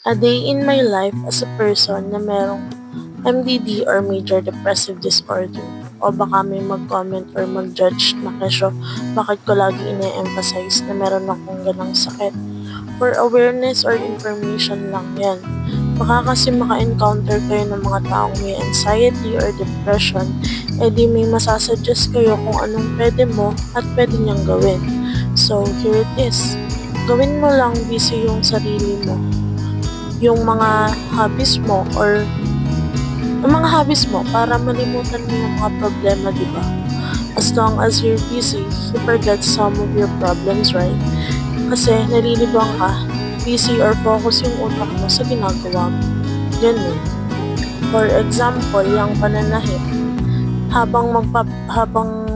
A day in my life as a person na merong MDD or major depressive disorder. O baka may mag-comment or mag-judge na kesyo bakit ko lagi ine-emphasize na meron akong ganang sakit. For awareness or information lang yan. Baka kasi maka-encounter kayo ng mga taong may anxiety or depression, edi may masasuggest kayo kung anong pwede mo at pwede niyang gawin. So, here it is. Gawin mo lang busy yung sarili mo. Yung mga hobbies mo or yung mga hobbies mo para malimutan mo yung mga problema, di ba? As long as you're busy, you forget some of your problems, right? Kasi nalilibang ka, busy or focus yung utak mo sa ginagawa mo. Ganun. For example, yung pananahit. Habang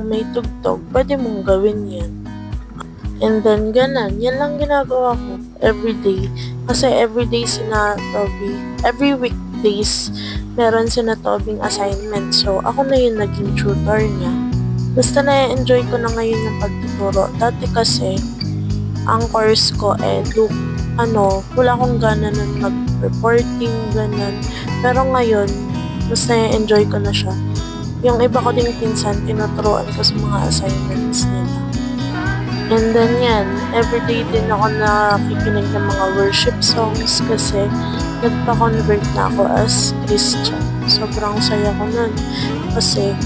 may tugtog, pwede mong gawin yan. And then, ganun. Yan lang ginagawa ko everyday. Kasi everyday every weekdays, meron sina Tobing assignment. So, ako na yung naging tutor niya. Basta na-enjoy ko na ngayon yung pagtuturo. Dati kasi, ang course ko wala akong gana nun mag-reporting, ganun. Pero ngayon, mas na-enjoy ko na siya. Yung iba ko ding pinsan, tinuturuan ko sa mga assignments nila. And then yan, everyday din ako nakikinig ng mga worship songs kasi nagpa-convert na ako as Christian. Sobrang saya ko nun. Kasi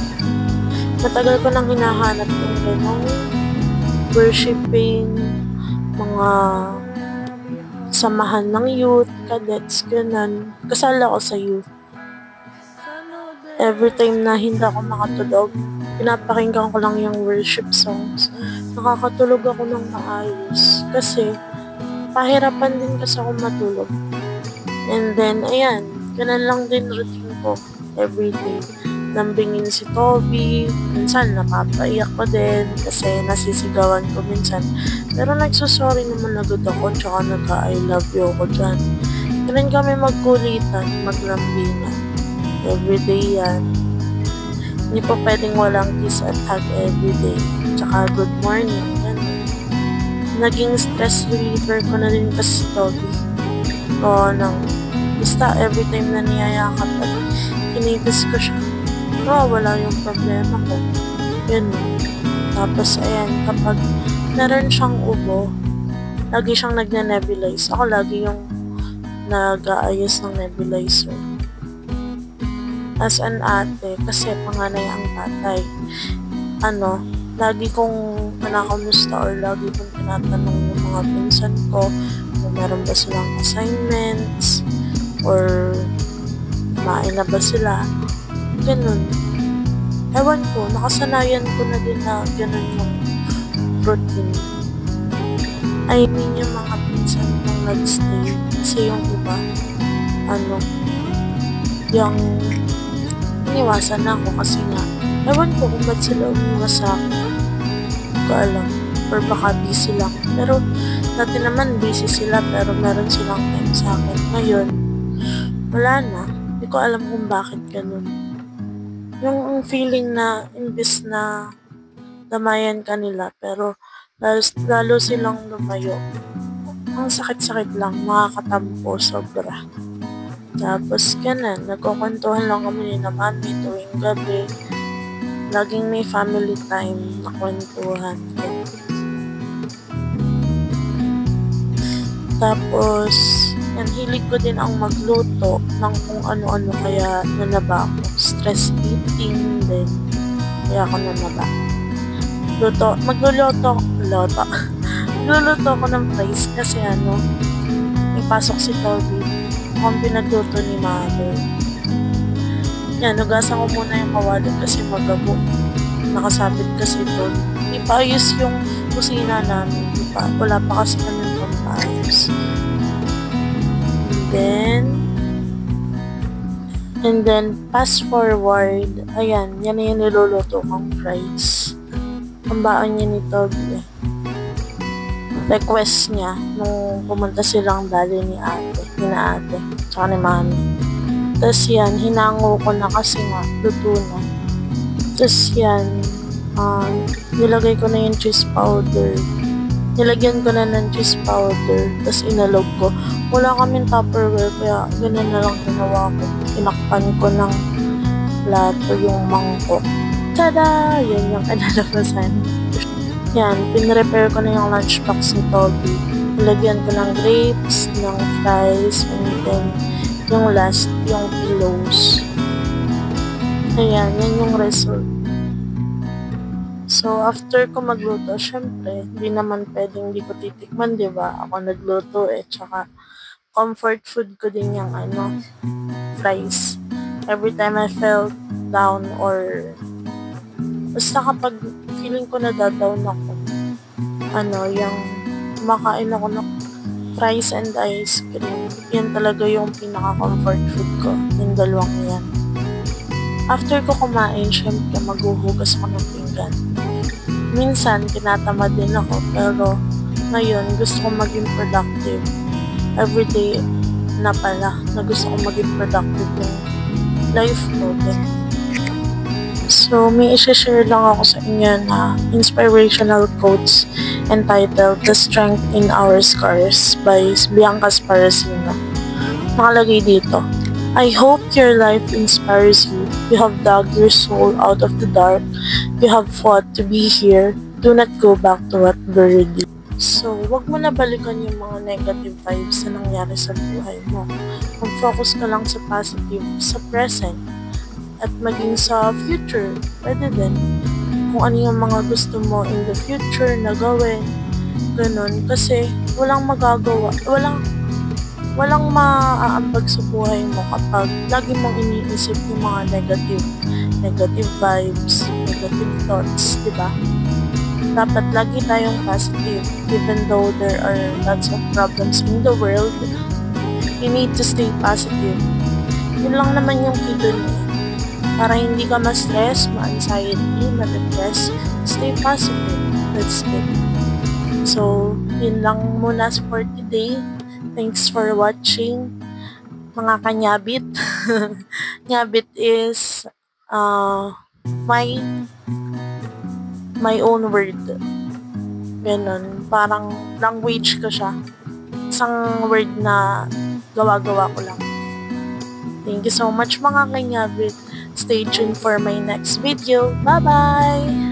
matagal ko nang hinahanap yung ganong worshiping, mga samahan ng youth, cadets, ganun. Kasala ako sa youth. Every time na hindi ako makatulog, pinapakinggan ko lang yung worship songs. Nakakatulog ako ng maayos. Kasi, pahirapan din kasi ako matulog. And then, ayan, ganun lang din routine ko everyday. Lambingin si Toby, minsan napapaiyak ko din kasi nasisigawan ko minsan. Pero nagsusorry naman agad ako, tsaka nagka-I love you ako dyan. Ganun kami magkulitan, maglambingan. Everyday yan. Hindi pa pwedeng walang kiss at hug everyday. Tsaka good morning. Ganun. Naging stress reliever ko na din kasi si Toby. Basta every time na niyayakap at kinigis ko siya, wala yung problema ko. Ganun. Tapos ayan, kapag naroon siyang ubo, lagi siyang nagne-nebulize. Ako lagi yung nag-aayos ng nebulizer. As an ate, kasi panganay ang tatay. Lagi kong kinakamusta or lagi kong tinatanong yung mga pinsan ko kung meron ba silang assignments or kumain na ba sila. Ganun. Ewan ko, nakasanayan ko na din na ganun yung routine. I mean, yung mga pinsan kong nag-stay. Kasi yung iba, yung iniwasan na ako kasi nga, ewan ko kung ba't sila umiwas sa akin. Hindi ko alam. Or baka busy lang. Pero, dati naman busy sila pero meron silang time sa akin. Ngayon, wala na. Hindi ko alam kung bakit ganun. Yung feeling na imbis na damayan ka nila pero lalo silang lumayo. Ang sakit-sakit lang, makakatampo sobra. Tapos ganun, nagkukwentuhan lang kami ni mami tuwing gabi. Laging may family time na kwentuhan. Tapos, hilig ko din ang magluto ng kung ano-ano kaya nanaba ako. Stress eating din. Kaya ako nanaba. Magluluto ako ng fries kasi may pasok si Toby. Akong pinagluto ni mother. Yan, nugasan ko muna yung kawali kasi magabo. Nakasabit kasi doon. Hindi pa ayos yung kusina namin. Wala pa kasi kami pampayos. And then, fast forward, ayan, yan na yung niluluto kong fries. Ang baon niya ni Toby. Request niya nung pumunta silang dali ni ate, tsaka ni mami. Tapos yan, hinango ko na kasi nga, luto na. Tapos yan, nilagay ko na yung cheese powder. Nilagyan ko na ng cheese powder, tapos inalog ko. Wala kaming Tupperware, kaya ganun na lang ginawa ko. Tinakpan ko ng plato yung mangkok. Tada! Yan yung kinalabasan. Yan, pinrepare ko na yung lunchbox ni Toby. Nilagyan ko ng grapes, ng fries, and then yung last, yung pillows. Ayan, yan yung result. So, after ko magluto, syempre, hindi naman pwedeng di ko titikman, di ba? Ako nagluto tsaka comfort food ko din yung fries. Every time I felt down or basta kapag feeling ko nadadown ako, yung kumakain ako ng fries and ice cream. Yan talaga yung pinaka-comfort food ko, yung dalawang yan. After ko kumain, syempre maghuhugas ako ng pinggan. Minsan, tinatamad din ako, pero ngayon, gusto ko maging productive. Everyday na pala, na gusto ko maging productive yung life ko. So, may isi-share lang ako sa inyo na inspirational quotes entitled The Strength in Our Scars by Bianca Sparacino. Nakalagay dito, I hope your life inspires you. You have dug your soul out of the dark. You have fought to be here. Do not go back to what buried you. So, wag mo na balikan yung mga negative vibes na nangyari sa buhay mo. Mag-focus ka lang sa positive, sa present, at maging sa future. Pwede din. Kung ano yung mga gusto mo in the future na gawin. Ganun. Kasi, walang magagawa. Walang maaambag sa buhay mo kapag lagi mong iniisip yung mga negative vibes, negative thoughts, di ba? Dapat lagi tayong positive. Even though there are lots of problems in the world, you need to stay positive. Yun lang naman yung key dun para hindi ka ma-stress, ma-anxiety, ma-depress. Stay positive. That's it. So, yun lang muna for today. Thanks for watching, mga kanyabit. Nyabit is my own word. Ganun. Parang language ko siya. Isang word na gawa-gawa ko lang. Thank you so much mga kanyabit. Stay tuned for my next video. Bye-bye!